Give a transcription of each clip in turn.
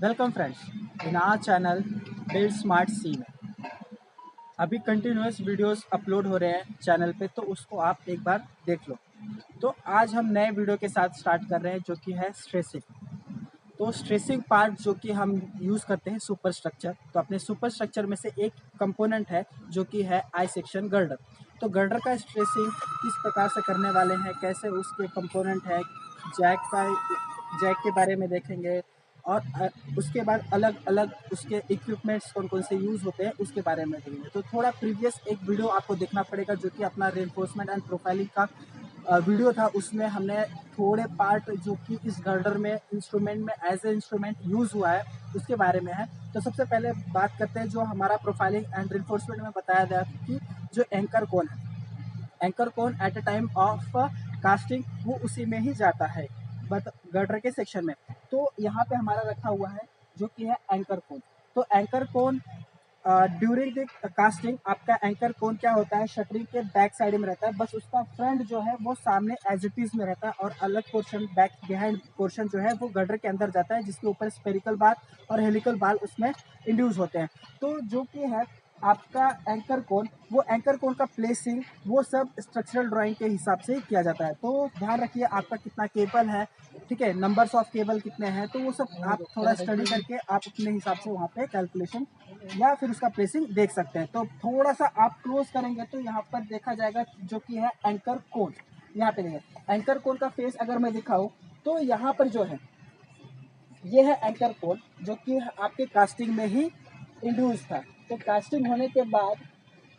Welcome friends in our channel build smart C में अभी continuous videos upload हो रहे हैं चैनल पे, तो उसको आप एक बार देख लो। तो आज हम नए वीडियो के साथ स्टार्ट कर रहे हैं जो कि है स्ट्रेसिंग। तो स्ट्रेसिंग पार्ट जो कि हम यूज़ करते हैं सुपर स्ट्रक्चर, तो अपने सुपर स्ट्रक्चर में से एक कंपोनेंट है जो कि है आई सेक्शन गर्डर। तो गर्डर का स्ट्रेसिंग किस प्रकार से करने वाले हैं, कैसे उसके कंपोनेंट है, जैक के बारे में देखेंगे और उसके बाद अलग अलग उसके इक्विपमेंट्स कौन कौन से यूज़ होते हैं उसके बारे में देखेंगे। तो थोड़ा प्रीवियस एक वीडियो आपको देखना पड़ेगा जो कि अपना रेनफोर्समेंट एंड प्रोफाइलिंग का वीडियो था। उसमें हमने थोड़े पार्ट जो कि इस गर्डर में इंस्ट्रूमेंट में एज ए इंस्ट्रूमेंट यूज़ हुआ है उसके बारे में है। तो सबसे पहले बात करते हैं जो हमारा प्रोफाइलिंग एंड रेनफोर्समेंट में बताया गया कि जो एंकर कोन है, anchor cone at a time of casting वो उसी में ही जाता है बट गर्डर के सेक्शन में। तो यहाँ पे हमारा रखा हुआ है जो कि है एंकर कोन। तो anchor cone during the casting आपका एंकर कोन क्या होता है, शटरिंग के बैक साइड में रहता है, बस उसका फ्रंट जो है वो सामने एज इट इज में रहता है और अलग पोर्शन बैक बिहाइंड पोर्शन जो है वो गर्डर के अंदर जाता है, जिसके ऊपर स्पेरिकल बार और हेलिकल बार उसमें इंड्यूस होते हैं। तो जो कि है आपका एंकर कोन, वो एंकर कोन का प्लेसिंग वो सब स्ट्रक्चरल ड्राइंग के हिसाब से ही किया जाता है। तो ध्यान रखिए आपका कितना केबल है, ठीक है, नंबर्स ऑफ केबल कितने हैं, तो वो सब आप थोड़ा स्टडी करके आप अपने हिसाब से वहाँ पे कैलकुलेशन या फिर उसका प्लेसिंग देख सकते हैं। तो थोड़ा सा आप क्लोज करेंगे तो यहाँ पर देखा जाएगा जो कि है एंकर कोन। यहाँ पे देखिए एंकर कोन का फेस अगर मैं दिखाऊं तो यहाँ पर जो है ये है एंकर कोन जो कि आपके कास्टिंग में ही इंड्यूस था। तो कास्टिंग होने के बाद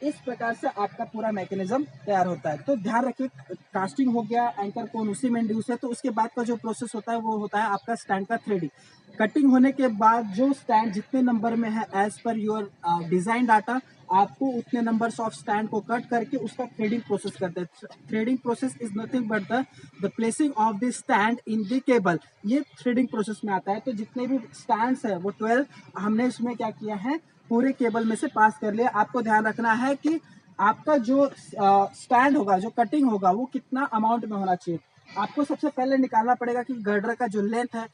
इस प्रकार से आपका पूरा मैकेनिज्म तैयार होता है। तो ध्यान रखिए कास्टिंग हो गया, एंकर कोन उसी में इंड्यूस है, तो उसके बाद का जो प्रोसेस होता है वो होता है आपका स्टैंड का थ्रेडिंग। कटिंग होने के बाद जो स्टैंड जितने नंबर में है as per your design data, आपको उतने नंबर्स ऑफ स्टैंड को कट करके उसका थ्रेडिंग प्रोसेस करते हैं। Threading process is nothing but the placing of the stand in the cable, ये थ्रेडिंग प्रोसेस में आता है। तो जितने भी स्टैंड्स है वो 12 हमने इसमें क्या किया है, पूरे केबल में से पास कर लिया। आपको ध्यान रखना है कि आपका जो स्टैंड होगा, जो कटिंग होगा, वो कितना अमाउंट में होना चाहिए। आपको सबसे पहले निकालना पड़ेगा कि गर्डर का जो लेंथ है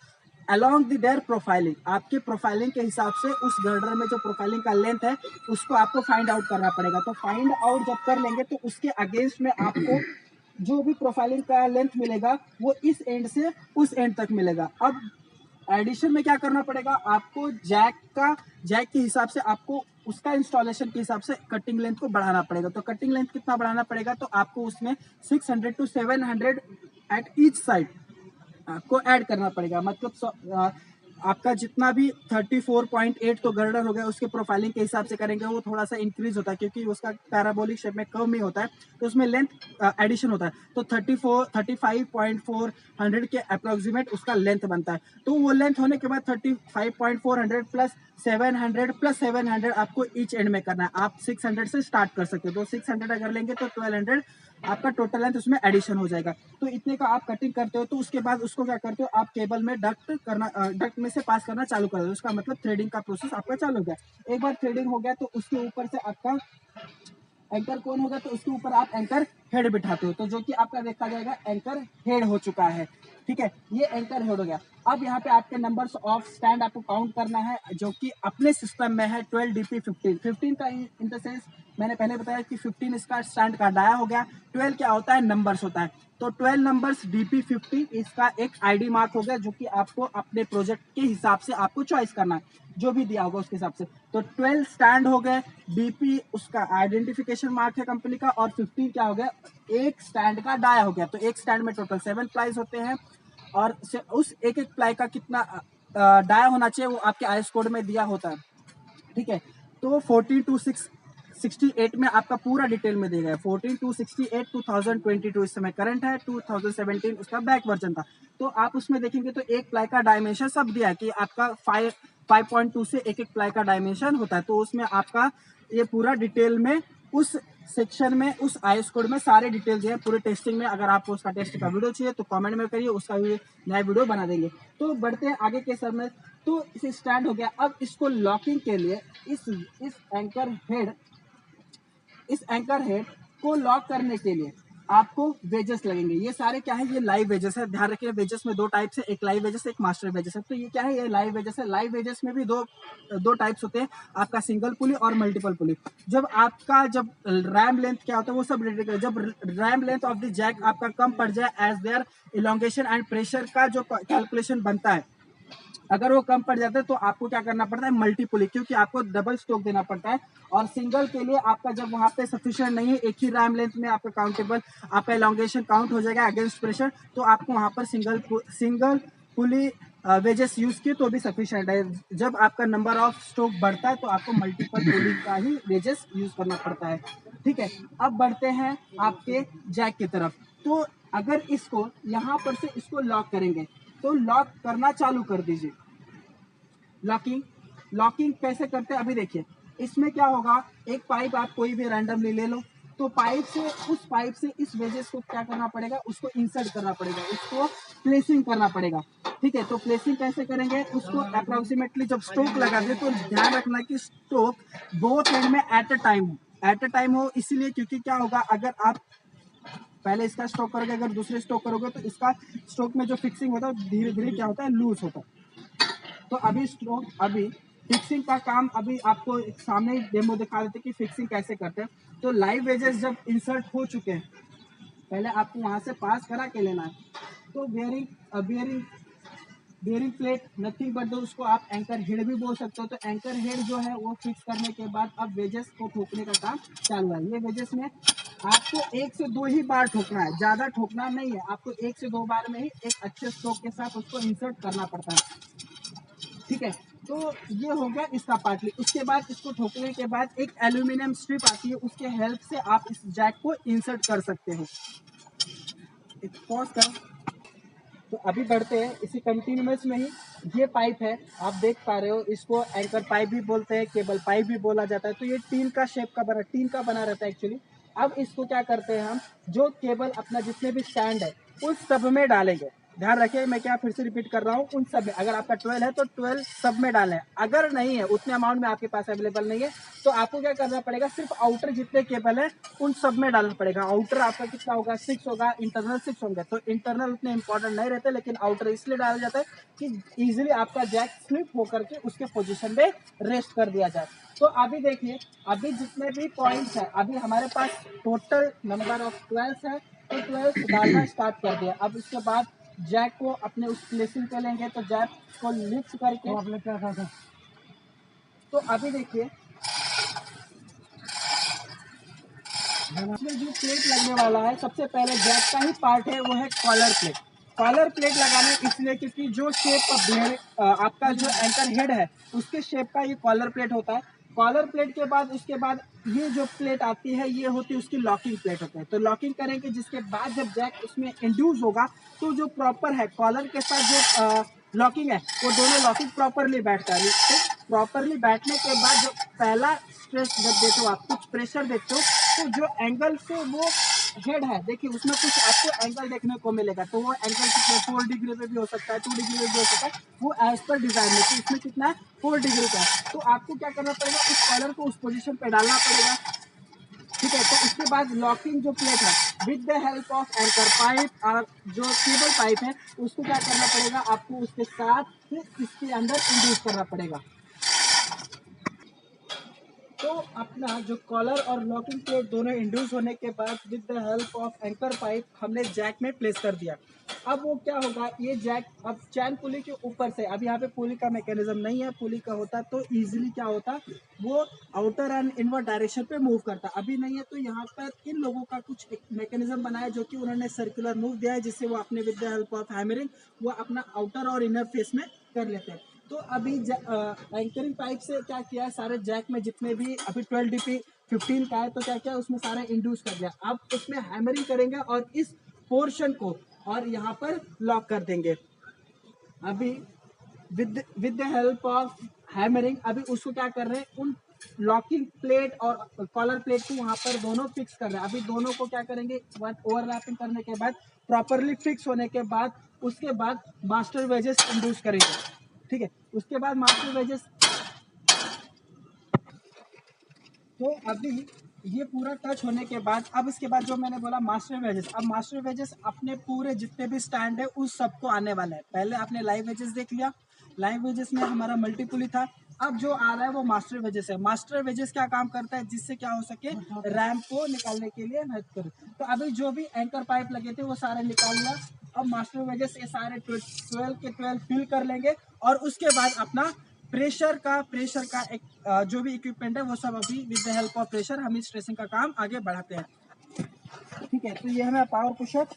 अलॉन्ग द देयर प्रोफाइलिंग, आपके प्रोफाइलिंग के हिसाब से उस गर्डर में जो प्रोफाइलिंग का लेंथ है उसको आपको फाइंड आउट करना पड़ेगा। तो फाइंड आउट जब कर लेंगे तो उसके अगेंस्ट में आपको जो भी प्रोफाइलिंग का लेंथ मिलेगा वो इस एंड से उस एंड तक मिलेगा। अब एडिशन में क्या करना पड़ेगा आपको, जैक के हिसाब से आपको उसका इंस्टॉलेशन के हिसाब से कटिंग लेंथ को बढ़ाना पड़ेगा। तो कटिंग लेंथ कितना बढ़ाना पड़ेगा, तो आपको उसमें 600 to 700 एट ईच साइड आपको ऐड करना पड़ेगा। मतलब आपका जितना भी 34.8 तो गर्डर हो गया, उसके प्रोफाइलिंग के हिसाब से करेंगे वो थोड़ा सा इंक्रीज होता है क्योंकि उसका पैराबोलिक शेप में कर्व में होता है, तो उसमें लेंथ एडिशन होता है। तो 35.400 के अप्रोक्सीमेट उसका लेंथ बनता है। तो वो लेंथ होने के बाद 35.400 प्लस 700 आपको ईच एंड में करना है। आप 600 से स्टार्ट कर सकते हो, तो 600 अगर लेंगे तो 1200 आपका टोटल लेंथ उसमें एडिशन हो जाएगा। तो इतने का आप कटिंग करते हो, तो उसके बाद उसको क्या करते हो आप केबल में डक्ट में से पास करना चालू कर दो। उसका मतलब थ्रेडिंग का प्रोसेस आपका चालू हो गया। एक बार थ्रेडिंग हो गया तो उसके ऊपर से आपका एंकर कौन होगा, तो उसके ऊपर आप एंकर हेड बिठाते हो, तो जो कि आपका देखा जाएगा एंकर हेड हो चुका है। ठीक है, ये एंकर हेड हो गया। अब यहाँ पे आपके नंबर्स ऑफ स्टैंड आपको काउंट करना है जो कि अपने सिस्टम में है 12 DP 15 का इन द सेंस मैंने पहले बताया कि 15 इसका स्टैंड का डाया हो गया, 12 क्या होता है, नंबर्स होता है। तो 12 नंबर्स DP 15 इसका एक ID मार्क हो गया जो कि आपको अपने प्रोजेक्ट के हिसाब से आपको चॉइस करना है, जो भी दिया होगा उसके हिसाब से। तो 12 स्टैंड हो गए, DP उसका आइडेंटिफिकेशन मार्क है कंपनी का, और 15 क्या हो गया, एक स्टैंड का डाया हो गया। तो एक स्टैंड में टोटल 7 प्लाईज होते हैं और उस एक एक प्लाई का कितना डाया होना चाहिए वो आपके आईएस कोड में दिया होता है। ठीक है, तो 14 to 68 में आपका पूरा डिटेल में दिया गया है। 14 to 68 2022 इस समय करंट है, 2017 उसका बैक वर्जन था। तो आप उसमें देखेंगे तो एक प्लाई का डायमेंशन सब दिया है कि आपका 5.2 से एक एक प्लाई का डायमेंशन होता है। तो उसमें आपका ये पूरा डिटेल में उस सेक्शन में उस आईएस कोड में सारे डिटेल दिए हैं पूरे टेस्टिंग में। अगर आपको उसका टेस्ट का वीडियो चाहिए तो कमेंट में करिए, उसका भी नया वीडियो बना देंगे। तो बढ़ते हैं आगे के समय। तो इसे स्टैंड हो गया। अब इसको लॉकिंग के लिए इस एंकर हेड को लॉक करने के लिए आपको वेजेस लगेंगे। ये सारे क्या है, ये लाइव वेजेस है। ध्यान रखिए वेजेस में दो टाइप्स है, एक लाइव वेजेस है, एक मास्टर वेजेस है। तो ये क्या है, ये लाइव वेजेस है। लाइव वेजेस में भी दो टाइप्स होते हैं, आपका सिंगल पुली और मल्टीपल पुली। जब रैम लेंथ क्या होता है वो सब रिलेटेड है। जब ram length of the jack आपका कम पड़ जाए as there elongation and pressure का जो कैलकुलेशन बनता है, अगर वो कम पड़ जाता है तो आपको क्या करना पड़ता है, मल्टीपुली, क्योंकि आपको डबल स्ट्रोक देना पड़ता है। और सिंगल के लिए आपका जब वहां पे सफिशिएंट नहीं है, एक ही रैम लेंथ में आपका काउंटेबल आपका एलोंगेशन काउंट हो जाएगा अगेंस्ट प्रेशर, तो आपको वहां पर सिंगल पुली वेजेस यूज की तो भी सफिशिएंट है। जब आपका नंबर ऑफ स्ट्रोक बढ़ता है तो आपको मल्टीपल पुली का ही वेजेस यूज करना पड़ता है। ठीक है, अब बढ़ते हैं आपके जैक की तरफ। तो अगर इसको यहाँ पर से इसको लॉक करेंगे तो लॉक करना चालू कर दीजिए। लॉकिंग कैसे करते हैं अभी देखिए। इसमें क्या होगा, एक पाइप आप कोई भी रैंडमली ले लो, तो उस पाइप से इस वेजेस को क्या करना पड़ेगा, उसको इंसर्ट करना पड़ेगा, उसको प्लेसिंग करना पड़ेगा। ठीक है, तो प्लेसिंग कैसे करेंगे, उसको अप्रोक्सीमेटली जब स्ट्रोक लगा दे तो ध्यान रखना कि स्ट्रोक बोथ एंड में एट अ टाइम हो। इसीलिए क्योंकि क्या होगा, अगर आप पहले इसका स्ट्रोक करोगे, अगर दूसरे स्ट्रोक करोगे तो इसका स्ट्रोक में जो फिक्सिंग होता है धीरे धीरे क्या होता है, लूज होता है। तो अभी फिक्सिंग का काम अभी आपको सामने डेमो दिखा देते कि फिक्सिंग कैसे करते हैं। तो लाइव वेजेस जब इंसर्ट हो चुके हैं, पहले आपको वहां से पास करा के लेना है। तो बेयरिंग प्लेट नथिंग बट उसको आप एंकर हेड भी बोल सकते हो। तो एंकर हेड जो है वो फिक्स करने के बाद अब वेजेस को ठोकने का काम चालू है। ये वेजेस में आपको 1 से 2 ही बार ठोकना है, ज्यादा ठोकना नहीं है। आपको 1 से 2 बार में ही एक अच्छे स्ट्रोक के साथ उसको इंसर्ट करना पड़ता है। ठीक है, तो ये हो गया इसका पार्टली। उसके बाद इसको ठोकने के बाद एक एल्यूमिनियम स्ट्रिप आती है, उसके हेल्प से आप इस जैक को इंसर्ट कर सकते हो। एक पॉज करो। तो अभी बढ़ते हैं इसी कंटिन्यूअस में ही। ये पाइप है, आप देख पा रहे हो, इसको एंकर पाइप भी बोलते हैं, केबल पाइप भी बोला जाता है। तो ये टीन का बना रहता है एक्चुअली। अब इसको क्या करते हैं हम, जो केबल अपना जितने भी स्टैंड है उस सब में डालेंगे। ध्यान रखिए, मैं क्या फिर से रिपीट कर रहा हूँ, उन सब में। अगर आपका 12 है तो 12 सब में डालना है। अगर नहीं है, उतने अमाउंट में आपके पास अवेलेबल नहीं है, तो आपको क्या करना पड़ेगा, सिर्फ आउटर जितने केबल है उन सब में डालना पड़ेगा। आउटर आपका कितना होगा, 6 होगा, इंटरनल 6 होंगे। तो इंटरनल उतने इंपॉर्टेंट नहीं रहते, लेकिन आउटर इसलिए डाला जाता है कि इजीली आपका जैक स्लिप होकर के उसके पोजीशन में रेस्ट कर दिया जाए। तो अभी देखिए, अभी जितने भी पॉइंट्स है, अभी हमारे पास टोटल नंबर ऑफ 12 है, तो 12 डालना स्टार्ट कर दिया। अब इसके बाद जैक को अपने उस प्लेसिंग पे लेंगे, तो जैक को लिफ्ट करके आपने क्या कहा था। तो अभी देखिए, इसमें जो प्लेट लगने वाला है, सबसे पहले जैक का ही पार्ट है, वो है कॉलर प्लेट। कॉलर प्लेट लगाना इसलिए क्योंकि जो शेप आपका जो एंकर हेड है उसके शेप का ये कॉलर प्लेट होता है। कॉलर प्लेट के बाद उसके बाद ये जो प्लेट आती है ये होती है उसकी लॉकिंग प्लेट होता है। तो लॉकिंग करेंगे, जिसके बाद जब जैक उसमें इंड्यूस होगा तो जो प्रॉपर है कॉलर के साथ जो लॉकिंग है वो दोनों लॉकिंग प्रॉपरली बैठता है। तो प्रॉपरली बैठने के बाद जो पहला स्ट्रेस जब देते हो आप, कुछ प्रेशर देते हो, तो जो एंगल से वो हेड है, देखिए उसमें कुछ आपको एंगल देखने को मिलेगा। तो वो एंगल कितने 4 डिग्री पे भी हो सकता है, 2 डिग्री पे भी हो सकता है, वो एज पर डिजाइन है। तो इसमें कितना है, 4 डिग्री का है। तो आपको क्या करना पड़ेगा, उस कॉलर को उस पोजीशन पे डालना पड़ेगा। ठीक है, तो उसके बाद लॉकिंग जो प्लेट है with the help of anchor pipe और जो केबल पाइप है उसको क्या करना पड़ेगा, आपको उसके साथ इसके अंदर इंड्यूस करना पड़ेगा। तो अपना जो कॉलर और लॉकिंग प्लेट दोनों इंड्यूस होने के बाद with the help of anchor pipe हमने जैक में प्लेस कर दिया। अब वो क्या होगा, ये जैक अब चैन पुली के ऊपर से, अभी यहाँ पे पुली का मैकेनिज्म नहीं है, पुली का होता तो इजीली क्या होता, वो आउटर एंड इनवर्ट डायरेक्शन पे मूव करता। अभी नहीं है, तो यहाँ पर इन लोगों का कुछ मैकेनिज्म बनाया जो कि उन्होंने सर्कुलर मूव दिया है, जिससे वो अपने with the help of hammering वो अपना आउटर और इनर फेस में कर लेते हैं। तो अभी एंकरिंग पाइप से क्या किया है, सारे जैक में जितने भी अभी 12 डीपी 15 का है, तो क्या किया उसमें सारे इंड्यूस कर दिया। अब उसमें हैमरिंग करेंगे और इस पोर्शन को और यहाँ पर लॉक कर देंगे। अभी with the help of hammering अभी उसको क्या कर रहे हैं, उन लॉकिंग प्लेट और कॉलर प्लेट को वहां पर दोनों फिक्स कर रहे हैं। अभी दोनों को क्या करेंगे, ओवरलैपिंग करने के बाद प्रॉपरली फिक्स होने के बाद उसके बाद मास्टर वेजेस इंड्यूस करेंगे। ठीक है, उसके बाद मास्टर वेजेस, तो अभी ये पूरा टच होने के बाद अब इसके बाद जो मैंने बोला मास्टर वेजेस, अब मास्टर वेजेस अपने पूरे जितने भी स्टैंड है उस सबको आने वाला है। पहले आपने लाइव वेजेस देख लिया, लाइव वेजेस में हमारा मल्टीपुल ही था। अब जो आ रहा है वो मास्टर वेजेस है। मास्टर वेजेस क्या काम करता है, जिससे क्या हो सके रैंप को निकालने के लिए मदद करे। तो अभी जो भी एंकर पाइप लगे थे वो सारे निकाल लिया। अब मास्टर वेजेस ये सारे 12 के 12 फिल कर लेंगे और उसके बाद अपना प्रेशर का एक जो भी इक्विपमेंट है वो सब अभी with the help of pressure हम इस ट्रेसिंग का काम आगे बढ़ाते हैं। ठीक है, तो ये है मेरा पावर पुशअप।